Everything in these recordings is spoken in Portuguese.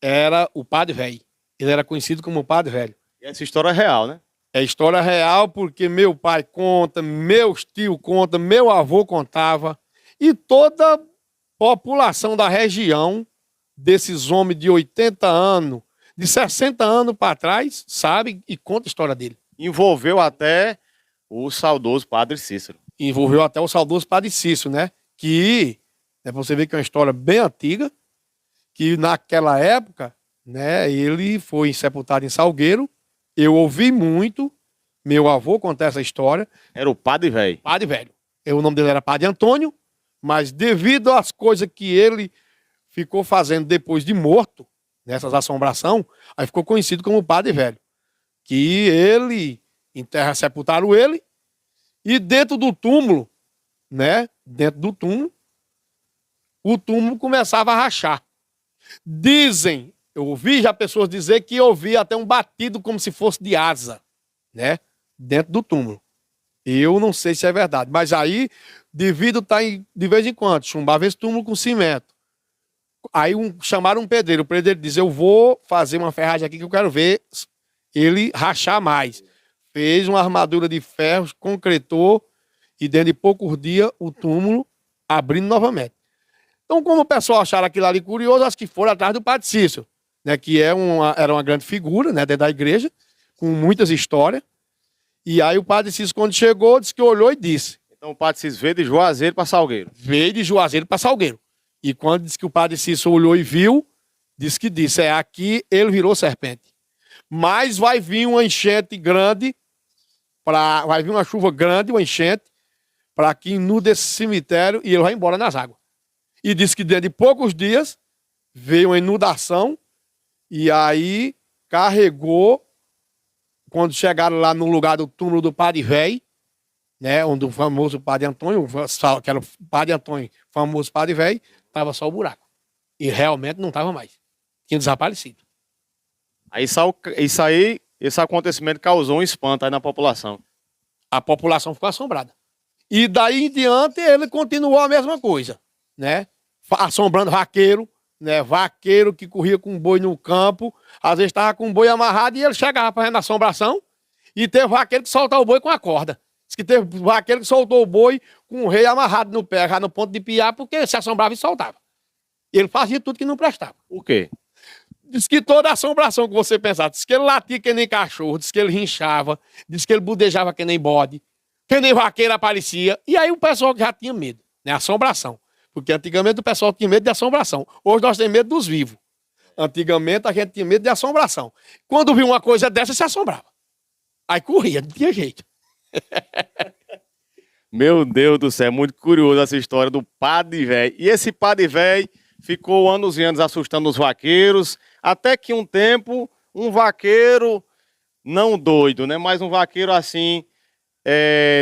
era o Padre Velho. Ele era conhecido como o Padre Velho. E essa história é real, né? É história real porque meu pai conta, meus tios contam, meu avô contava. E toda a população da região, desses homens de 80 anos, de 60 anos para trás, sabe e conta a história dele. Envolveu até o saudoso Padre Cícero. Envolveu até o saudoso Padre Cícero, né? Que, você vê que é uma história bem antiga, que naquela época, né, ele foi sepultado em Salgueiro. Eu ouvi muito meu avô contar essa história. Era o Padre Velho. Padre Velho. O nome dele era Padre Antônio, mas devido às coisas que ele ficou fazendo depois de morto, nessas assombrações, aí ficou conhecido como Padre Velho. Que ele, em terra sepultaram ele, e dentro do túmulo, né, dentro do túmulo, o túmulo começava a rachar. Dizem, eu ouvi já pessoas dizer que ouvia até um batido como se fosse de asa, né, dentro do túmulo. Eu não sei se é verdade, mas aí, devido estar de vez em quando, chumbava esse túmulo com cimento. Aí chamaram um pedreiro, o pedreiro disse, eu vou fazer uma ferragem aqui que eu quero ver ele rachar mais. Fez uma armadura de ferro, concretou, e dentro de poucos dias o túmulo abrindo novamente. Então, como o pessoal acharam aquilo ali curioso, acho que foram atrás do Padre Cícero, né, que era uma grande figura, né, dentro da igreja, com muitas histórias. E aí o Padre Cícero, quando chegou, disse que olhou e disse. Então o Padre Cícero veio de Juazeiro para Salgueiro. Veio de Juazeiro para Salgueiro. E quando disse que o Padre Cícero olhou e viu, disse, aqui ele virou serpente. Mas vai vir uma enchente grande, vai vir uma chuva grande, uma enchente, para que inude esse cemitério e ele vai embora nas águas. E disse que dentro de poucos dias veio uma inundação e aí carregou, quando chegaram lá no lugar do túmulo do Padre Velho, né, onde o famoso Padre Antônio, que era o Padre Antônio, famoso Padre Velho, estava só o buraco. E realmente não estava mais. Tinha desaparecido. Aí isso aí, esse acontecimento causou um espanto aí na população. A população ficou assombrada. E daí em diante ele continuou a mesma coisa, né? Assombrando vaqueiro, né? Vaqueiro que corria com boi no campo, às vezes estava com o boi amarrado e ele chegava fazendo assombração. E teve vaqueiro que soltava o boi com a corda. Diz que teve vaqueiro que soltou o boi com o rei amarrado no pé, já no ponto de piar, porque ele se assombrava e soltava. Ele fazia tudo que não prestava. Por quê? Diz que toda assombração que você pensar, diz que ele latia que nem cachorro, diz que ele rinchava, diz que ele budejava que nem bode, que nem vaqueiro aparecia. E aí o pessoal já tinha medo, né? Assombração. Porque antigamente o pessoal tinha medo de assombração. Hoje nós temos medo dos vivos. Antigamente a gente tinha medo de assombração. Quando viu uma coisa dessa, se assombrava. Aí corria, não tinha jeito. Meu Deus do céu, é muito curioso essa história do Padre Velho. E esse Padre Velho ficou anos e anos assustando os vaqueiros, até que um tempo, um vaqueiro, não doido, né? Mas um vaqueiro assim,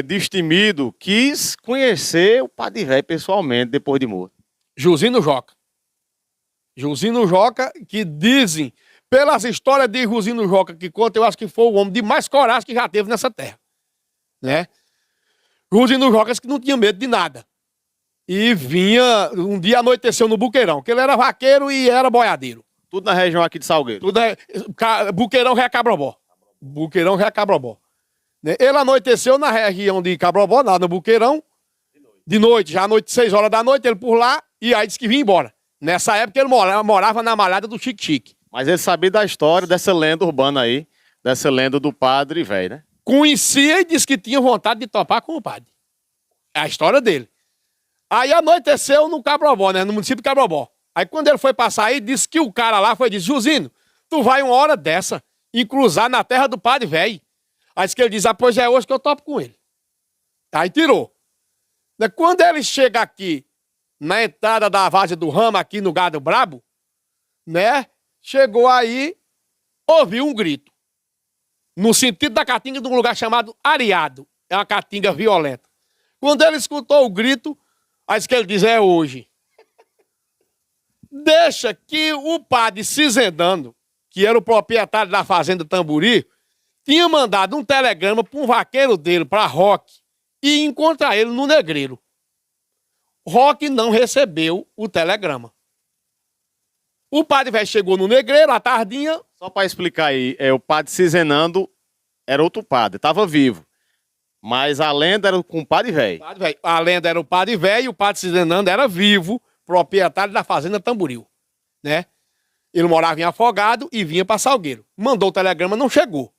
destemido, quis conhecer o Padre Velho pessoalmente, depois de morto. Jusino Joca. Jusino Joca, que dizem, pelas histórias de Jusino Joca que conta, eu acho que foi o homem de mais coragem que já teve nessa terra, né? Jusino Joca que não tinha medo de nada. E vinha, um dia anoiteceu no Buqueirão, que ele era vaqueiro e era boiadeiro. Tudo na região aqui de Salgueiro. Tudo Buqueirão Recabrobó. Buqueirão Recabrobó. Ele anoiteceu na região de Cabrobó, lá no Buqueirão, de noite, já à noite, 6 horas da noite, ele por lá, e aí disse que vinha embora. Nessa época ele morava na malhada do Chique-Chique. Mas ele sabia da história dessa lenda urbana aí, dessa lenda do Padre Velho, né? Conhecia e disse que tinha vontade de topar com o padre. É a história dele. Aí anoiteceu no Cabrobó, né? No município de Cabrobó. Aí quando ele foi passar aí, disse que o cara lá disse, Jusino, tu vai uma hora dessa e cruzar na terra do Padre Velho. Aí disse que ele diz, pois é hoje que eu topo com ele. Aí tirou. Quando ele chega aqui, na entrada da Várzea do Ramo, aqui no Gado Brabo, né? Chegou aí, ouviu um grito. No sentido da caatinga de um lugar chamado Areado. É uma caatinga violenta. Quando ele escutou o grito, aí disse que ele diz, é hoje. Deixa que o padre Cisendando, que era o proprietário da fazenda Tamburi, tinha mandado um telegrama para um vaqueiro dele, para Roque, e encontrar ele no Negreiro. Roque não recebeu o telegrama. O padre velho chegou no negreiro, à tardinha. Só para explicar aí, o padre Cizenando era outro padre, estava vivo. Mas a lenda era com o padre velho. A lenda era o padre velho e o padre Cizenando era vivo, proprietário da fazenda Tamboril, né? Ele morava em Afogado e vinha para Salgueiro. Mandou o telegrama, não chegou.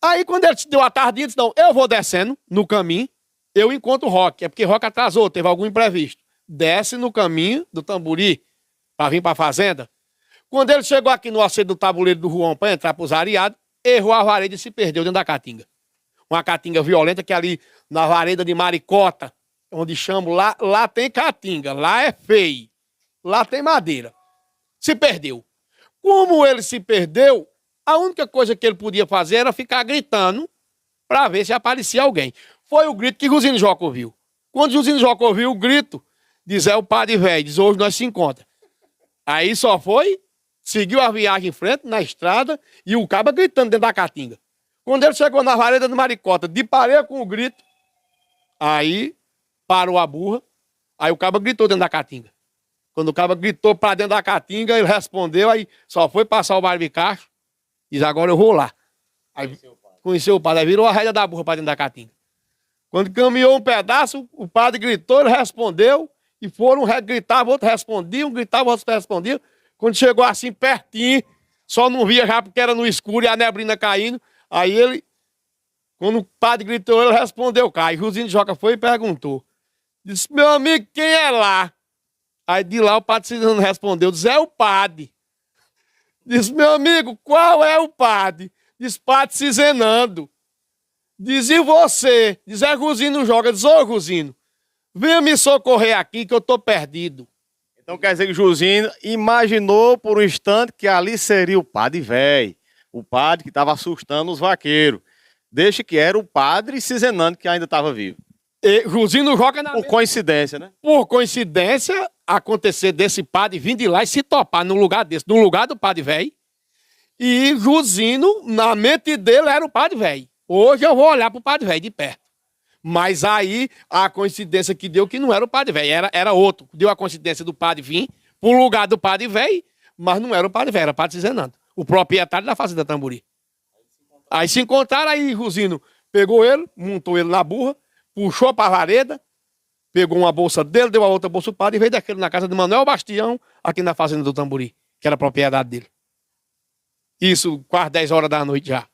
Aí quando ele deu a tardinha, disse, não, eu vou descendo no caminho, eu encontro o Roque. É porque Roque atrasou, teve algum imprevisto. Desce no caminho do Tamburi para vir para a fazenda. Quando ele chegou aqui no acerto do tabuleiro do Juan para entrar para os areados, errou a vareda e se perdeu dentro da caatinga. Uma caatinga violenta que ali na vareda de Maricota, onde chamam, lá tem caatinga, lá é feio, lá tem madeira. Se perdeu. Como ele se perdeu, a única coisa que ele podia fazer era ficar gritando para ver se aparecia alguém. Foi o grito que Josino Joca ouviu. Quando Josino Joca ouviu o grito, diz, é o padre velho, diz, hoje nós se encontramos. Aí só foi, seguiu a viagem em frente, na estrada, e o caba gritando dentro da caatinga. Quando ele chegou na vareda de Maricota, deparei com o grito, aí parou a burra, aí o caba gritou dentro da caatinga. Quando o caba gritou para dentro da caatinga, ele respondeu, aí só foi passar o barbicacho, diz, agora eu vou lá. Aí conheceu o padre, aí virou a rédea da burra para dentro da caatinga. Quando caminhou um pedaço, o padre gritou, ele respondeu, e foram, gritavam, outros respondiam, gritavam, outros respondiam. Quando chegou assim pertinho, só não via já porque era no escuro e a neblina caindo. Aí ele, quando o padre gritou, ele respondeu, Caio. Josino Joca foi e perguntou. Disse, meu amigo, quem é lá? Aí de lá o padre Cizenando respondeu, disse, é o padre. Disse, meu amigo, qual é o padre? Disse, padre Cizenando. Diz, e você? Diz, é Josino Joca. Diz, ô Josino, venha me socorrer aqui que eu tô perdido. Então quer dizer que Josino imaginou por um instante que ali seria o padre velho, o padre que estava assustando os vaqueiros. Deixa que era o padre Cizenando que ainda estava vivo. E Josino Joca... Por coincidência, né? Por coincidência, acontecer desse padre vir de lá e se topar num lugar desse, no lugar do padre velho. E Josino, na mente dele, era o padre velho. Hoje eu vou olhar pro padre velho de perto. Mas aí, a coincidência que deu que não era o padre velho, era outro. Deu a coincidência do padre vir pro lugar do padre velho, mas não era o padre velho, era o padre Cizenando, o proprietário da fazenda Tamburi. Aí se encontraram, aí Josino pegou ele, montou ele na burra, puxou pra vareda, pegou uma bolsa dele, deu a outra bolsa pro padre e veio daquele na casa de Manuel Bastião, aqui na fazenda do Tamburi, que era a propriedade dele. Isso, quase 10 horas da noite já.